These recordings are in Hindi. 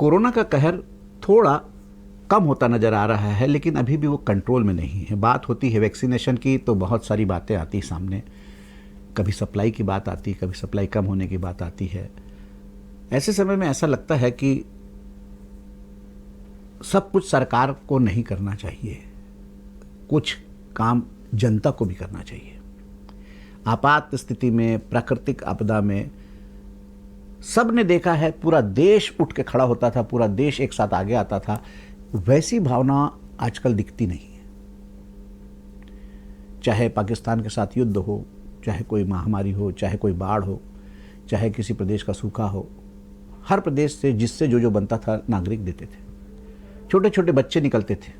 कोरोना का कहर थोड़ा कम होता नज़र आ रहा है, लेकिन अभी भी वो कंट्रोल में नहीं है। बात होती है वैक्सीनेशन की तो बहुत सारी बातें आती सामने, कभी सप्लाई की बात आती, कभी सप्लाई कम होने की बात आती है। ऐसे समय में ऐसा लगता है कि सब कुछ सरकार को नहीं करना चाहिए, कुछ काम जनता को भी करना चाहिए। आपात स्थिति में, प्राकृतिक आपदा में सब ने देखा है, पूरा देश उठ के खड़ा होता था, पूरा देश एक साथ आगे आता था। वैसी भावना आजकल दिखती नहीं है। चाहे पाकिस्तान के साथ युद्ध हो, चाहे कोई महामारी हो, चाहे कोई बाढ़ हो, चाहे किसी प्रदेश का सूखा हो, हर प्रदेश से जिससे जो जो बनता था नागरिक देते थे। छोटे छोटे बच्चे निकलते थे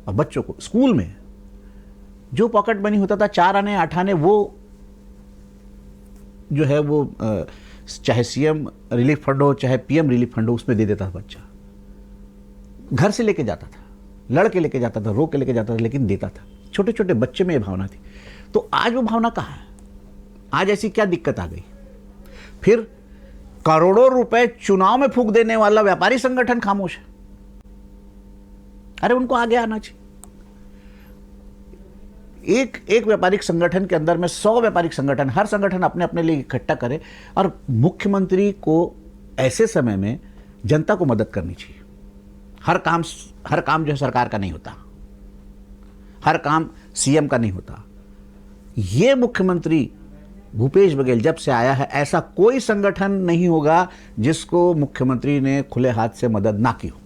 और बच्चों को स्कूल में जो पॉकेट मनी होता था 4 आने 8 आने, वो जो है वो चाहे सीएम रिलीफ फंड हो चाहे पीएम रिलीफ फंड हो, उसमें दे देता था बच्चा। घर से लेके जाता था, लड़ के लेके जाता था, रो के लेके जाता था, लेकिन देता था। छोटे छोटे बच्चे में ये भावना थी। तो आज वो भावना कहाँ है? आज ऐसी क्या दिक्कत आ गई? फिर करोड़ों रुपए चुनाव में फूंक देने वाला व्यापारी संगठन खामोश है। अरे उनको आगे आना चाहिए। एक व्यापारिक संगठन के अंदर में 100 व्यापारिक संगठन, हर संगठन अपने अपने लिए इकट्ठा करे और मुख्यमंत्री को ऐसे समय में जनता को मदद करनी चाहिए। हर काम जो है सरकार का नहीं होता, हर काम सीएम का नहीं होता। ये मुख्यमंत्री भूपेश बघेल जब से आया है, ऐसा कोई संगठन नहीं होगा जिसको मुख्यमंत्री ने खुले हाथ से मदद ना की हो।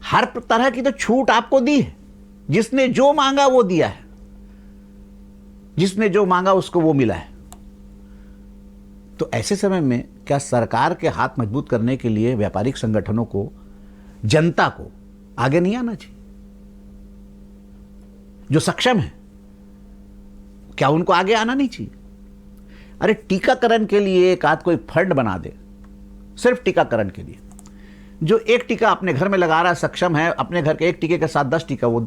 हर तरह की तो छूट आपको दी है। जिसने जो मांगा वो दिया है, जिसने जो मांगा उसको वो मिला है। तो ऐसे समय में क्या सरकार के हाथ मजबूत करने के लिए व्यापारिक संगठनों को, जनता को आगे नहीं आना चाहिए? जो सक्षम है, क्या उनको आगे आना नहीं चाहिए? अरे टीकाकरण के लिए एक आध कोई फंड बना दे, सिर्फ टीकाकरण के लिए। जो एक टीका अपने घर में लगा रहा है, सक्षम है, अपने घर के एक टीके के साथ 10 टीका वो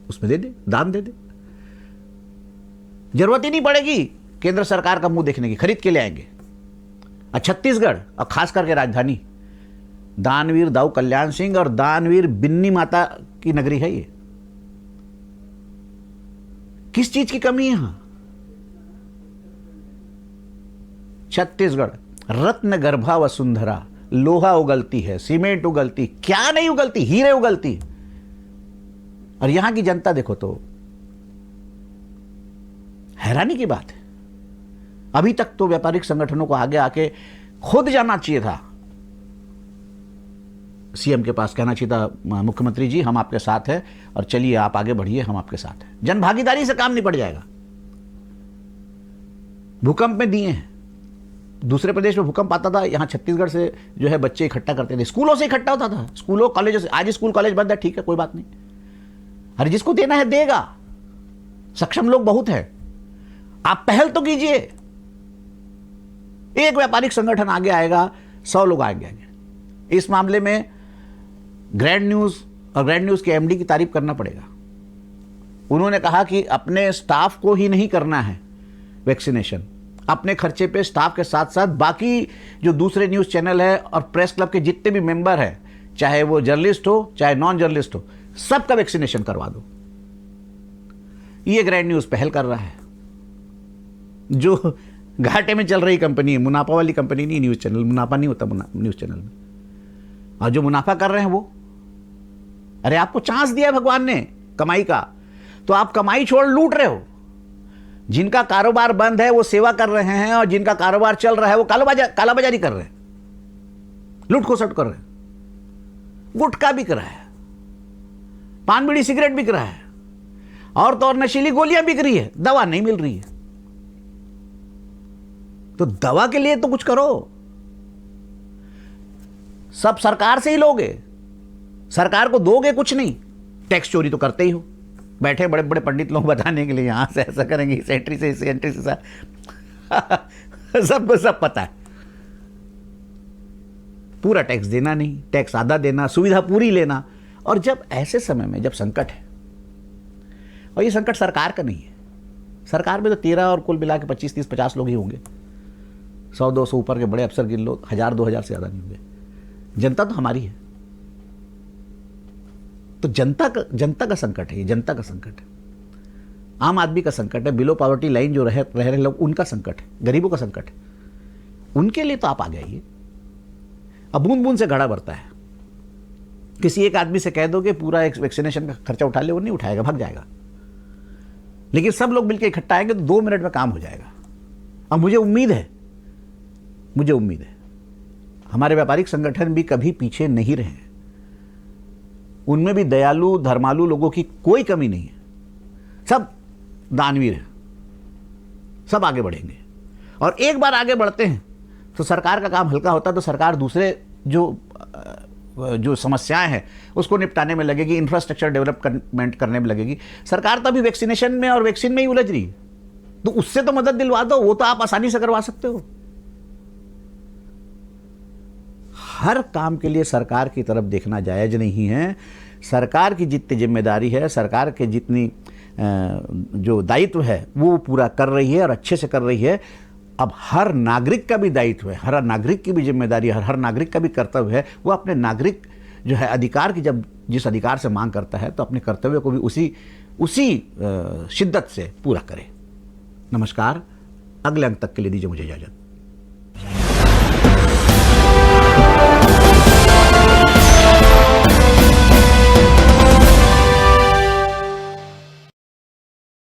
उसमें दे दे, दान दे दे। जरूरत ही नहीं पड़ेगी केंद्र सरकार का मुंह देखने की, खरीद के ले आएंगे। और छत्तीसगढ़ और खास करके राजधानी दानवीर दाऊ कल्याण सिंह और दानवीर बिन्नी माता की नगरी है। ये किस चीज की कमी है यहां? छत्तीसगढ़ रत्न गर्भा वसुंधरा, लोहा उगलती है, सीमेंट उगलती, क्या नहीं उगलती, हीरे उगलती। और यहां की जनता देखो तो हैरानी की बात है। अभी तक तो व्यापारिक संगठनों को आगे आके खुद जाना चाहिए था, सीएम के पास कहना चाहिए था, मुख्यमंत्री जी हम आपके साथ हैं और चलिए आप आगे बढ़िए, हम आपके साथ हैं। जन भागीदारी से काम निपट जाएगा। भूकंप में दिए हैं, दूसरे प्रदेश में भूकंप आता था, यहां छत्तीसगढ़ से जो है बच्चे इकट्ठा करते थे, स्कूलों से इकट्ठा होता था, स्कूलों कॉलेजों से। आज स्कूल कॉलेज बंद है, ठीक है, कोई बात नहीं। अरे जिसको देना है देगा, सक्षम लोग बहुत हैं। आप पहल तो कीजिए। एक व्यापारिक संगठन आगे आएगा, 100 लोग आएंगे। इस मामले में ग्रैंड न्यूज और ग्रैंड न्यूज के एमडी की तारीफ करना पड़ेगा। उन्होंने कहा कि अपने स्टाफ को ही नहीं करना है वैक्सीनेशन, अपने खर्चे पे स्टाफ के साथ साथ बाकी जो दूसरे न्यूज चैनल है और प्रेस क्लब के जितने भी मेंबर हैं, चाहे वो जर्नलिस्ट हो चाहे नॉन जर्नलिस्ट हो, सबका वैक्सीनेशन करवा दो। ये ग्रैंड न्यूज पहल कर रहा है। जो घाटे में चल रही कंपनी है, मुनाफा वाली कंपनी नहीं, न्यूज चैनल मुनाफा नहीं होता न्यूज चैनल में। और जो मुनाफा कर रहे हैं वो, अरे आपको चांस दिया है भगवान ने कमाई का, तो आप कमाई छोड़ लूट रहे हो। जिनका कारोबार बंद है वो सेवा कर रहे हैं, और जिनका कारोबार चल रहा है वो कालाबाजारी कर रहे हैं, लूट खोसट कर रहे हैं। गुटखा बिक रहा है, पान बीड़ी सिगरेट बिक रहा है, और तो और नशीली गोलियां बिक रही है, दवा नहीं मिल रही है। तो दवा के लिए तो कुछ करो। सब सरकार से ही लोगे, सरकार को दोगे कुछ नहीं। टैक्स चोरी तो करते ही हो, बैठे बड़े बड़े पंडित लोग बताने के लिए, यहां से ऐसा करेंगे, इस एंट्री से इस एंट्री से सबको सब पता है। पूरा टैक्स देना नहीं, टैक्स आधा देना, सुविधा पूरी लेना। और जब ऐसे समय में जब संकट है, और ये संकट सरकार का नहीं है, सरकार में तो 13 और कुल मिला के 25, 30, 50 लोग ही होंगे, 100-200 ऊपर के बड़े अफसर गिन लो, 1000-2000 से ज़्यादा नहीं होंगे। जनता तो हमारी है। तो जनता का संकट है, ये जनता का संकट है, आम आदमी का संकट है, बिलो पॉवर्टी लाइन जो रह रहे लोग, उनका संकट है, गरीबों का संकट है। उनके लिए तो आप आगे आइए। अब बूंद बूंद से घड़ा भरता है। किसी एक आदमी से कह दो कि पूरा एक वैक्सीनेशन का खर्चा उठा ले, वो नहीं उठाएगा, भाग जाएगा। लेकिन सब लोग मिलकर इकट्ठा आएंगे तो 2 मिनट में काम हो जाएगा। अब मुझे उम्मीद है हमारे व्यापारिक संगठन भी कभी पीछे नहीं रहे। उनमें भी दयालु धर्मालु लोगों की कोई कमी नहीं है, सब दानवीर हैं, सब आगे बढ़ेंगे। और एक बार आगे बढ़ते हैं तो सरकार का काम हल्का होता है, तो सरकार दूसरे जो समस्याएं हैं उसको निपटाने में लगेगी, इंफ्रास्ट्रक्चर डेवलपमेंट करने में लगेगी। सरकार तो अभी वैक्सीनेशन में और वैक्सीन में ही उलझ रही है, तो उससे तो मदद दिलवा दो, वो तो आप आसानी से करवा सकते हो। हर काम के लिए सरकार की तरफ देखना जायज नहीं है। सरकार की जितनी जिम्मेदारी है, सरकार के जितनी जो दायित्व है वो पूरा कर रही है और अच्छे से कर रही है। अब हर नागरिक का भी दायित्व है, हर नागरिक की भी जिम्मेदारी है, हर नागरिक का भी कर्तव्य है, वो अपने नागरिक जो है अधिकार की जब जिस अधिकार से मांग करता है तो अपने कर्तव्य को भी उसी शिद्दत से पूरा करे। नमस्कार, अगले अंक तक के लिए दीजिए मुझे इजाजत।